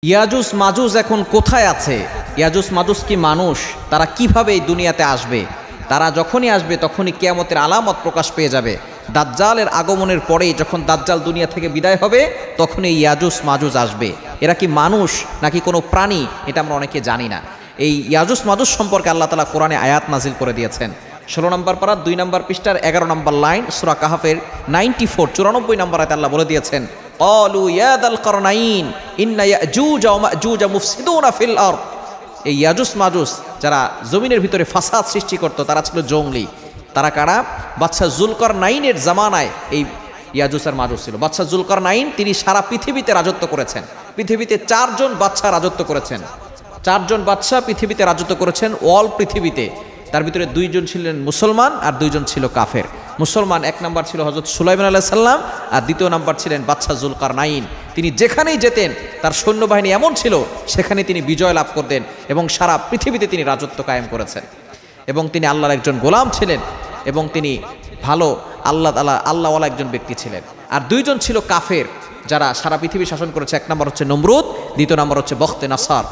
ইয়াজুজ মাজুজ এখন কোথায় আছে? ইয়াজুজ মাজুজ কি মানুষ? তারা কিভাবে এই দুনিয়াতে আসবে? তারা যখনই আসবে তখনই কিয়ামতের আলামত প্রকাশ পেয়ে যাবে। দাজ্জালের আগমনের পরেই যখন দাজ্জাল দুনিয়া থেকে বিদায় হবে তখনই ইয়াজুজ মাজুজ আসবে। এরা কি মানুষ নাকি কোনো প্রাণী এটা আমরা অনেকে জানি না। এই ইয়াজুজ মাজুজ সম্পর্কে আল্লাহ তাআলা কোরআনে আয়াত নাজিল করে দিয়েছেন। 16 নম্বর পারা 2 নম্বর পৃষ্ঠার 11 নম্বর লাইন সূরা কাহাফের 94 নম্বর আয়াতে আল্লাহ বলে দিয়েছেন, ক্বালু ইয়া দাল করনাইন ইন্না ইয়াজুজ ওয়া মাজুজ মুফসিদুনা ফিল আরদ। এই ইয়াজুজ মাজুজ যারা জমিনের ভিতরে ফাসাদ সৃষ্টি করত তারা ছিল জঙ্গলি। তারা কারা? বাদশা জুলকারনাইনের জামানায় এই ইয়াজুজ আর মাজুজ ছিল। বাদশা জুলকারনাইন তিনি সারা পৃথিবীতে রাজত্ব করেছেন। পৃথিবীতে 4 জন বাদশা রাজত্ব করেছেন। 4 জন বাদশা পৃথিবীতে রাজত্ব করেছেন অল পৃথিবীতে। তার ভিতরে 2 জন ছিলেন মুসলমান আর 2 জন ছিল কাফের। মুসলমান 1 নম্বর ছিল হযরত সুলাইমান আলাইহিস সালাম আর 2য় নম্বর ছিলেন বাদশা জুলকারনাইন। তিনি যেখানেই যেতেন তার সৈন্যবাহিনী এমন ছিল সেখানে তিনি বিজয় লাভ করতেন এবং সারা পৃথিবীতে তিনি রাজত্ব কায়েম করেছেন। এবং তিনি আল্লাহর একজন গোলাম ছিলেন এবং তিনি ভালো আল্লাহওয়ালা একজন ব্যক্তি ছিলেন। আর 2 জন ছিল কাফের যারা সারা পৃথিবী শাসন করেছে। 1 নম্বর হচ্ছে নমরুদ, 2য় নম্বর হচ্ছে বখতে নাসার।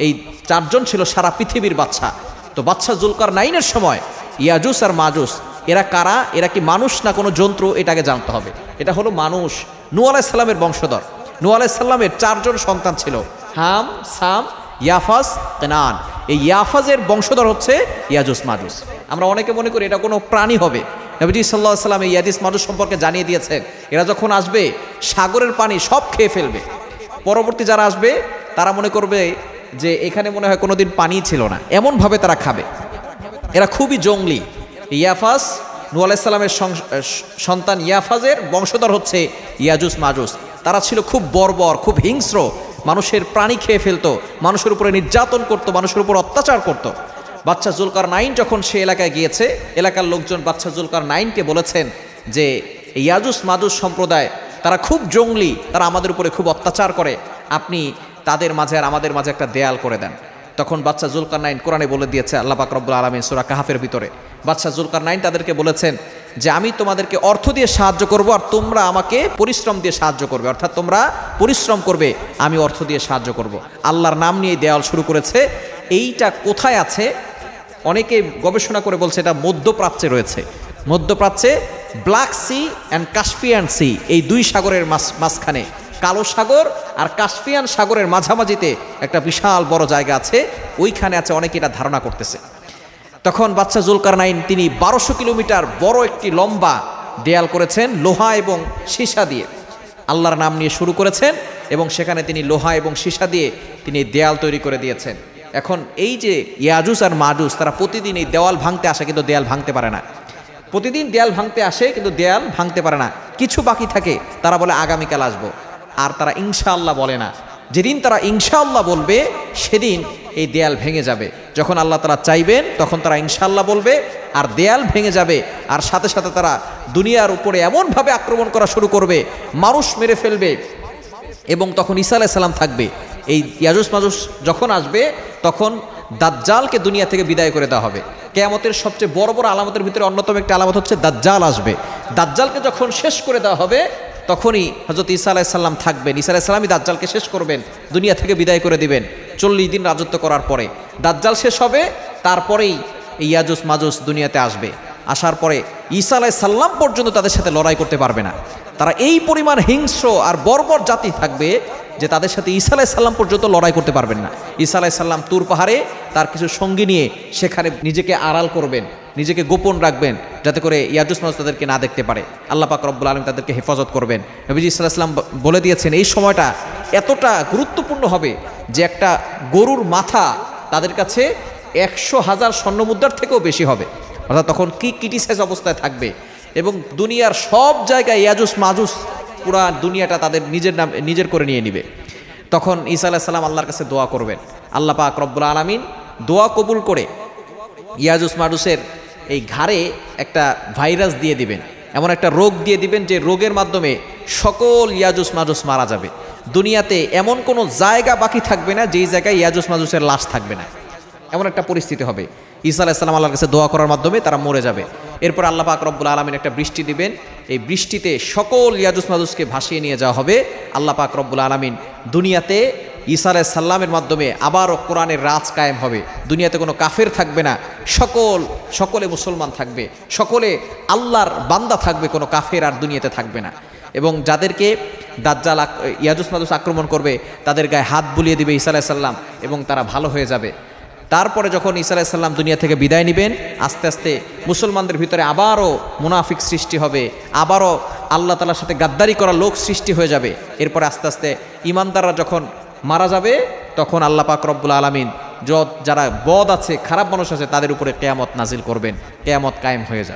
এই 4 জন ছিল সারা পৃথিবীর বাদশা। তো বাদশা জুলকারনাইনের সময় ইয়াজুজ আর মাজুজ এরা কারা? এরা কি মানুষ না কোনো যন্ত্র? এটাকে জানতে হবে। এটা হলো মানুষ। নূহ আলাইহিস সালামের বংশধর। নূহ আলাইহিস সালামের 4 জন সন্তান ছিল, হাম, সাম, ইয়াফাজ, কেনান। এই ইয়াফাজের বংশধর হচ্ছে ইয়াজুজ মাজুজ। আমরা অনেকে মনে করি এটা কোনো প্রাণী হবে। নবীজি সাল্লাল্লাহু আলাইহি ওয়াসাল্লাম এই ইয়াজুজ মাজুজ সম্পর্কে জানিয়ে দিয়েছেন এরা যখন আসবে সাগরের পানি সব খেয়ে ফেলবে। পরবর্তী যারা আসবে তারা মনে করবে যে এখানে মনে হয় কোনোদিন পানি ছিল না, এমনভাবে তারা খাবে। এরা খুবই জঙ্গলি। ইয়াফাজ নূহ আলাইহিস সালামের সন্তান ইয়াফাজের বংশধর হচ্ছে ইয়াজুজ মাজুজ। তারা ছিল খুব বর্বর, খুব হিংস্র, মানুষের প্রাণী খেয়ে ফেলতো, মানুষের উপরে নির্যাতন করত, মানুষের উপর অত্যাচার করত। বাদশা জুলকারনাইন যখন সে এলাকায় গিয়েছে, এলাকার লোকজন বাদশা জুলকারনাইনকে বলেছেন যে ইয়াজুজ মাজুজ সম্প্রদায় তারা খুব জঙ্গলি, তারা আমাদের উপরে খুব অত্যাচার করে, আপনি তাদের মাঝে আর আমাদের মাঝে একটা দেয়াল করে দেন। তখন বাদশা জুলকারনাইন কোরআনে বলে দিয়েছে, আল্লাহ পাক রব্বুল আলামিন সূরা কাহাফের ভিতরে বাদশা জুলকারনাইন তাদেরকে বলেছেন যে আমি তোমাদেরকে অর্থ দিয়ে সাহায্য করব আর তোমরা আমাকে পরিশ্রম দিয়ে সাহায্য করবে। অর্থাৎ তোমরা পরিশ্রম করবে, আমি অর্থ দিয়ে সাহায্য করব। আল্লাহর নাম নিয়ে দেয়াল শুরু করেছে। এইটা কোথায় আছে? অনেকে গবেষণা করে বলছে এটা মধ্যপ্রাচ্যে রয়েছে। মধ্যপ্রাচ্যে black sea and Caspian sea, এই 2 সাগরের মাঝখানে, কালো সাগর আর কাস্পিয়ান সাগরের মাঝামাঝিতে একটা বিশাল বড় জায়গা আছে, ওইখানে আছে। অনেকে এটা ধারণা করতেছে। তখন বাদশা জুলকারনাইন তিনি 1200 কিলোমিটার বড় একটি লম্বা দেয়াল করেছেন লোহা এবং সীসা দিয়ে। আল্লাহর নাম নিয়ে শুরু করেছেন এবং সেখানে তিনি লোহা এবং সীসা দিয়ে তিনি দেয়াল তৈরি করে দিয়েছেন। এখন এই যে ইয়াজুজ আর মাজুজ তারা প্রতিদিন এই দেওয়াল ভাঙতে আসে কিন্তু দেয়াল ভাঙতে পারে না। প্রতিদিন দেয়াল ভাঙতে আসে কিন্তু দেয়াল ভাঙতে পারে না। কিছু বাকি থাকে, তারা বলে আগামীকাল আসবো, আর তারা ইনশাআল্লাহ বলে না। যেদিন তারা ইনশাআল্লাহ বলবে সেদিন এই দেয়াল ভেঙে যাবে। যখন আল্লাহ তাআলা চাইবেন তখন তারা ইনশাআল্লাহ বলবে আর দেয়াল ভেঙে যাবে। আর সাথে সাথে তারা দুনিয়ার উপরে এমনভাবে আক্রমণ করা শুরু করবে, মানুষ মেরে ফেলবে। এবং তখন ঈসা আলাইহিস সালাম থাকবে। এই ইয়াজুজ মাজুজ যখন আসবে তখন দাজ্জালকে দুনিয়া থেকে বিদায় করে দেওয়া হবে। কিয়ামতের সবচেয়ে বড় বড় আলামতের ভিতরে অন্যতম একটা আলামত হচ্ছে দাজ্জাল আসবে। দাজ্জালকে যখন শেষ করে দেওয়া হবে তখনই হযরত ঈসা আলাইহিস সালাম থাকবেন। ঈসা আলাইহিস সালামই দাজ্জালকে শেষ করবেন, দুনিয়া থেকে বিদায় করে দিবেন। 40 দিন রাজত্ব করার পরে দাজ্জাল শেষ হবে, তারপরেই এই ইয়াজুজ মাজুজ দুনিয়াতে আসবে। আসার পরে ঈসা আলাইহিস সালাম পর্যন্ত তাদের সাথে লড়াই করতে পারবে না। তারা এই পরিমাণ হিংস্র আর বর্বর জাতি থাকবে যে তাদের সাথে ঈসা আলাইহিস সালাম পর্যন্ত লড়াই করতে পারবেন না। ঈসা আলাইহিস সালাম তুর পাহাড়ে তার কিছু সঙ্গী নিয়ে সেখানে নিজেকে আড়াল করবেন, নিজেকে গোপন রাখবেন যাতে করে ইয়াজুজ মাজুজ তাদেরকে না দেখতে পারে। আল্লাহ পাক রব্বুল আলামিন তাদেরকে হেফাজত করবেন। নবীজি সাল্লাল্লাহু আলাইহি ওয়াসাল্লাম বলে দিয়েছেন এই সময়টা এতটা গুরুত্বপূর্ণ হবে যে একটা গরুর মাথা তাদের কাছে 100,000 স্বর্ণমুদ্রার থেকেও বেশি হবে। অর্থাৎ তখন কি ক্রিটিসাইজ অবস্থায় থাকবে এবং দুনিয়ার সব জায়গায় ইয়াজুজ মাজুজ পুরা দুনিয়াটা তাদের নিজের করে নিয়ে নিবে। তখন ঈসা আলাইহিস সালাম আল্লাহর কাছে দোয়া করবেন। আল্লাহ পাক রব্বুল আলামিন দোয়া কবুল করে ইয়াজুজ মাজুজের এই ঘাড়ে একটা ভাইরাস দিয়ে দিবেন, এমন একটা রোগ দিয়ে দিবেন যে রোগের মাধ্যমে সকল ইয়াজুজ মাজুজ মারা যাবে। দুনিয়াতে এমন কোনো জায়গা বাকি থাকবে না যেই জায়গায় ইয়াজুজ মাজুজের লাশ থাকবে না, এমন একটা পরিস্থিতি হবে। ঈসা আলাইহিস সালাম আল্লাহর কাছে দোয়া করার মাধ্যমে তারা মরে যাবে। এরপর আল্লাহ পাক রব্বুল আলামিন একটা বৃষ্টি দিবেন, এই বৃষ্টিতে সকল ইয়াজুজ মাজুজকে ভাসিয়ে নিয়ে যাওয়া হবে। আল্লাহ পাক রব্বুল আলামিন দুনিয়াতে ঈসা আলাইহিস সালামের মাধ্যমে আবারও কোরআনের রাজ কায়েম হবে। দুনিয়াতে কোনো কাফের থাকবে না, সকলে মুসলমান থাকবে, সকলে আল্লাহর বান্দা থাকবে, কোনো কাফের আর দুনিয়াতে থাকবে না। এবং যাদেরকে দাজ্জাল ইয়াজুজ মাজুজ আক্রমণ করবে তাদের গায়ে হাত বুলিয়ে দিবে ঈসা আলাইহিস সালাম এবং তারা ভালো হয়ে যাবে। তারপরে যখন ঈসা আলাইহিস সালাম দুনিয়া থেকে বিদায় নেবেন, আস্তে আস্তে মুসলমানদের ভিতরে আবারও মুনাফিক সৃষ্টি হবে, আবারও আল্লাহ তাআলার সাথে গাদ্দারি করা লোক সৃষ্টি হয়ে যাবে। এরপরে আস্তে আস্তে ঈমানদাররা যখন মারা যাবে তখন আল্লাহ পাক রব্বুল আলামিন যারা বদ আছে, খারাপ মানুষ আছে, তাদের উপরে কিয়ামত নাজিল করবেন, কিয়ামত কায়েম হয়ে যাবে।